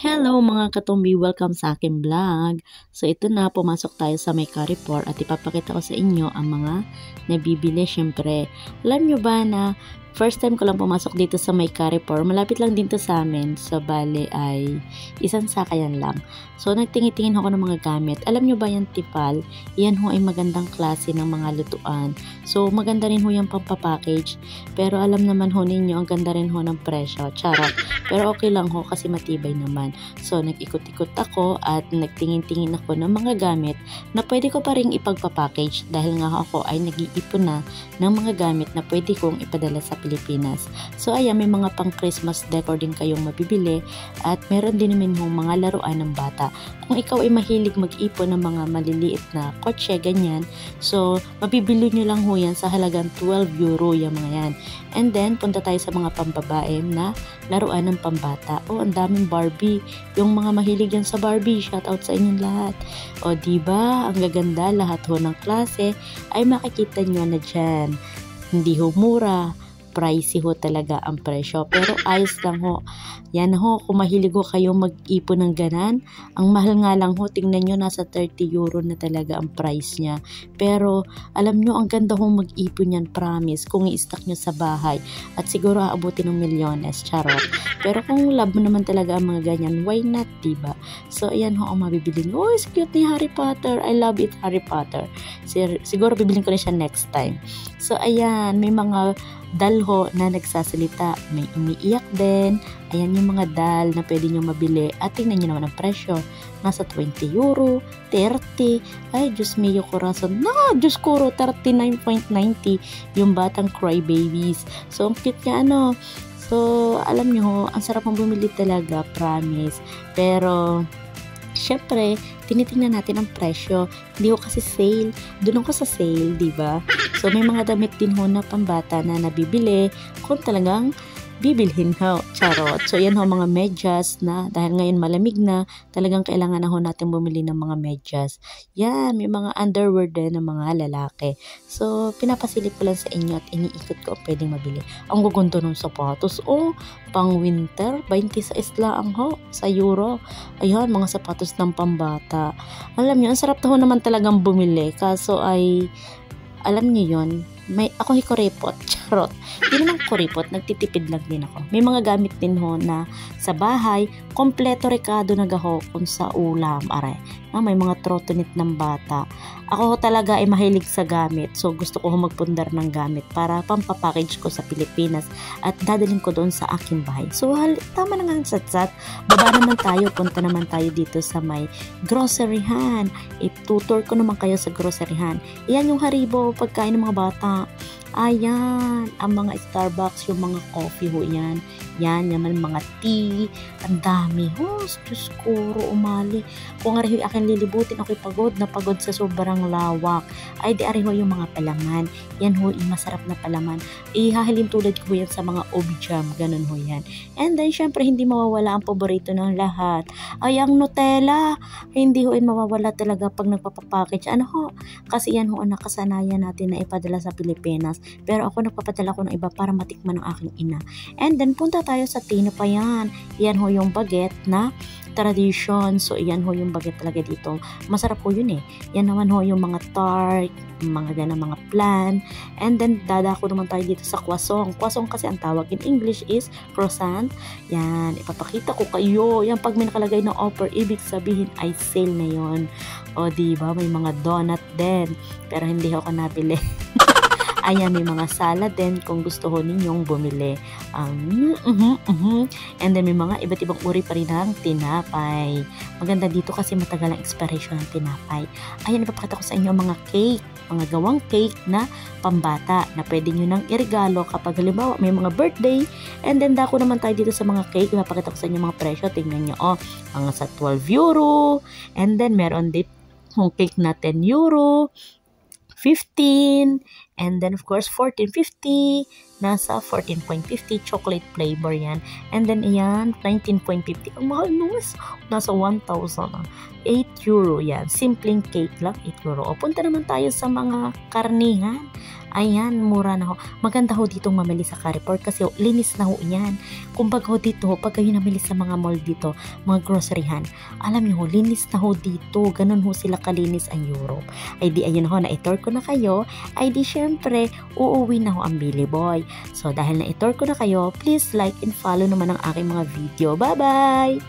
Hello mga katumbi! Welcome sa aking vlog. So ito na, pumasok tayo sa may Carrefour at ipapakita ko sa inyo ang mga nabibili syempre. Alam nyo ba na first time ko lang pumasok dito sa may Carrefour, malapit lang din to sa amin. So bale ay isang sakayan lang. So nagtingin-tingin ako ng mga gamit. Alam nyo ba yung tipal? Yan ho ay magandang klase ng mga lutuan. So maganda rin ho yung pampapackage. Pero alam naman ho ninyo, ang ganda rin ho ng presyo. Charot. Pero okay lang ho kasi matibay naman. So nag-ikot-ikot ako at nagtingin-tingin ako ng mga gamit na pwede ko pa rin ipagpapackage dahil nga ako ay nag-iipon na ng mga gamit na pwede kong ipadala sa Pilipinas. So ayan, may mga pang Christmas decor din kayong mabibili at meron din naman hong mga laruan ng bata. Kung ikaw ay mahilig mag-ipon ng mga maliliit na kotse, ganyan, so mabibili nyo lang ho yan sa halagang 12 euro yung mga yan. And then, punta tayo sa mga pambabae na laruan ng pambata. Oh, ang daming Barbie. Yung mga mahilig yan sa Barbie, shout out sa inyong lahat. O, diba? Ang gaganda, lahat ho ng klase ay makikita nyo na dyan. Hindi ho mura. Pricey ho talaga ang presyo. Pero ayos lang ho. Yan ho, kung mahilig ho kayo mag-ipon ng ganan, ang mahal nga lang ho, tingnan nyo, nasa 30 euro na talaga ang price niya. Pero alam nyo, ang ganda ho mag-ipon yan, promise, kung i-stock nyo sa bahay. At siguro aabutin ng milyones, charot. Pero kung love mo naman talaga ang mga ganyan, why not, diba? So ayan ho, ang mabibili nyo. Oh, it's cute ni Harry Potter. I love it, Harry Potter. Siguro bibilin ko na siya next time. So ayan, may mga dalho na nagsasalita, may umiiyak din. Ayan yung mga dal na pwede nyo mabili at tingnan nyo naman ang presyo, nasa 20 euro, 30, ay Diyos mio corazon, Diyos kuro, 39.90 yung batang cry babies. So ang cute niya, ano. So alam nyo, ang sarap mong bumili talaga, promise. Pero syempre, tinitingnan natin ang presyo. Hindi ko kasi sale. Doon ako sa sale, diba? So, may mga damit din ho na pambata na nabibili kung talagang bibilhin ho. Charot. So, yan ho mga medyas na dahil ngayon malamig na, talagang kailangan na ho natin bumili ng mga medyas. Yan, may mga underwear din ng mga lalaki. So, pinapasilip ko lang sa inyo at iniikot ko ang pwedeng mabili. Ang gugunto ng sapatos. Oh, pang winter, 26 lang ho sa euro. Ayan, mga sapatos ng pambata. Alam niyo, ang sarap na ho naman talagang bumili. Kaso ay, alam niyo yon, ako hikorepot, charot. Hindi naman kuripot, nagtitipid lang din ako. May mga gamit din ho na sa bahay, kompleto rekado nagaho kung sa ulam, are. May mga trotonit ng bata. Ako ho talaga ay mahilig sa gamit, so gusto ko ho magpundar ng gamit para pampapackage ko sa Pilipinas at dadalhin ko doon sa aking bahay. So tama na nga ang satsat, baba naman tayo, punta naman tayo dito sa may groceryhan. Itutur ko naman kayo sa groceryhan. Iyan yung Haribo, pagkain ng mga bata. Ayan, ang mga Starbucks, yung mga coffee ho yan. Yan, yaman mga tea. Ang dami. Oh, Diyos ko, umali. Kung ariho aking lilibutin, ako'y pagod na pagod sa sobrang lawak. Ay, di ariho yung mga palaman. Yan ho, yung masarap na palaman. Ihahalin tulad ko yan sa mga obi-jam. Ganun ho yan. And then, syempre, hindi mawawala ang paborito ng lahat. Ay, ang Nutella. Hindi ho, mawawala talaga pag nagpapapackage. Ano ho? Kasi yan ho, ang nakasanayan natin na ipadala sa Pilipinas. Pero ako nagpapadala ko ng iba para matikman ng aking ina. And then punta tayo sa Tinapay. Yan ho yung baget na tradition. So yan ho yung baget talaga dito. Masarap ho yun eh. Yan naman ho yung mga tart, mga ganang mga plan. And then dadako naman tayo dito sa croissant. Croissant kasi ang tawag in English is croissant. Yan, ipapakita ko kayo. Yan, pag may nakalagay na offer, ibig sabihin ay sale na yon. O diba, may mga donut din. Pero hindi ako nabili. Ayan, may mga salad din kung gusto ho ninyong bumili. And then may mga iba't ibang uri pa rin ng tinapay. Maganda dito kasi matagal ang expiration ng tinapay. Ayan, ipapakita ko sa inyo mga cake, mga gawang cake na pambata na pwede nyo nang irigalo kapag halimbawa may mga birthday. And then dako naman tayo dito sa mga cake. Ipapakita ko sa inyo mga presyo. Tingnan nyo, mga sa 12 euro. And then meron din yung cake na 10 euro. 15, and then of course 14.50, nasa 14.50 chocolate flavor yan. And then ayan, 19.50. Ang mahal nung nasa 1,000. 8 euro yan. Simpleng cake lang, 8 euro. O punta naman tayo sa mga karnihan. Ayan, mura na ho. Maganda ho ditong mamili sa Carrefour kasi ho, linis na ho yan. Kumbaga ho dito, pag kayo namili sa mga mall dito, mga groceryhan, alam niyo ho, linis na ho dito. Ganun ho sila kalinis ang Europe. Ay di, ayun ho, na-tour ko na kayo. Ay di, syempre, uuwi na ho ang Billy Boy. So, dahil na-tour ko na kayo, please like and follow naman ang aking mga video. Bye-bye!